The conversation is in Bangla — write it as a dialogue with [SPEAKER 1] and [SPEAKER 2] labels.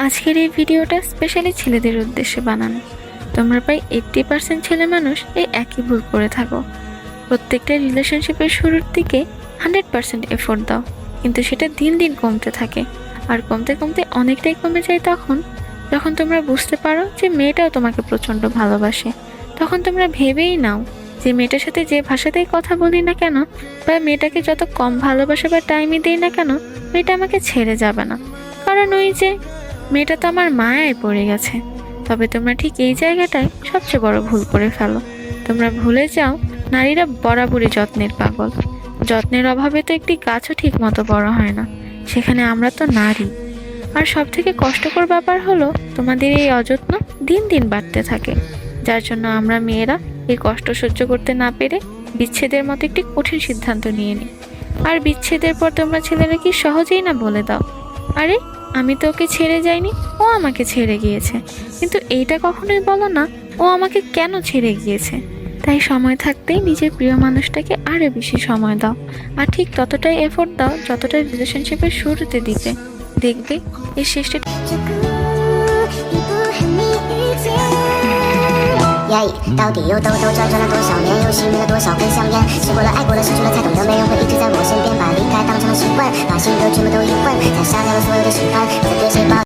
[SPEAKER 1] আজকের এই ভিডিওটা স্পেশালি ছেলেদের উদ্দেশ্যে বানানো। তোমরা প্রায় 80% ছেলে মানুষ এই একই ভুল করে থাকো। প্রত্যেকটা রিলেশনশিপের শুরুর দিকে 100% এফোর্ট দাও, কিন্তু সেটা দিন দিন কমতে থাকে। আর কমতে কমতে অনেকটাই কমে যায় যখন তোমরা বুঝতে পারো যে মেয়েটাও তোমাকে প্রচণ্ড ভালোবাসে। তখন তোমরা ভেবেই নাও যে মেয়েটার সাথে যে ভাষাতেই কথা বলি না কেন, বা মেয়েটাকে যত কম ভালোবাসা বা টাইমই দিই না কেন, মেয়েটা আমাকে ছেড়ে যাবে না। কারণ ওই যে মেয়েটা তো আমার মায়ায় পড়ে গেছে। তবে তোমরা ঠিক এই জায়গাটায় সবচেয়ে বড় ভুল করে ফেলো। তোমরা ভুলে যাও নারীরা বরাবরই যত্নের পাগল। যত্নের অভাবে তো একটি গাছও ঠিক মতো বড় হয় না, সেখানে আমরা তো নারী। আর সব থেকে কষ্টকর ব্যাপার হলো তোমাদের এই অযত্ন দিন দিন বাড়তে থাকে, যার জন্য আমরা মেয়েরা এই কষ্ট সহ্য করতে না পেরে বিচ্ছেদের মতো একটি কঠিন সিদ্ধান্ত নিয়ে নিই। আর বিচ্ছেদের পর তোমরা ছেলেরা কি সহজেই না বলে দাও, আরে আমি তো ওকে ছেড়ে যাইনি, ও আমাকে ছেড়ে গিয়েছে। কিন্তু এইটা কখনোই বলো না ও আমাকে কেন ছেড়ে গিয়েছে। তাই সময় থাকতেই নিজের প্রিয় মানুষটাকে আরো বেশি সময় দাও, আর ঠিক ততটাই এফোর্ট দাও যতটা রিলেশনশিপের শুরুতে দিতে। দেখবে এই শেষটা
[SPEAKER 2] 到底又兜兜转转了多少年，又熄灭了多少根香烟？吃过了爱过了失去了，才懂得没人会一直在我身边，把离开当成了习惯，把心得全部都一换，才杀掉了所有的喜欢，再对谁抱。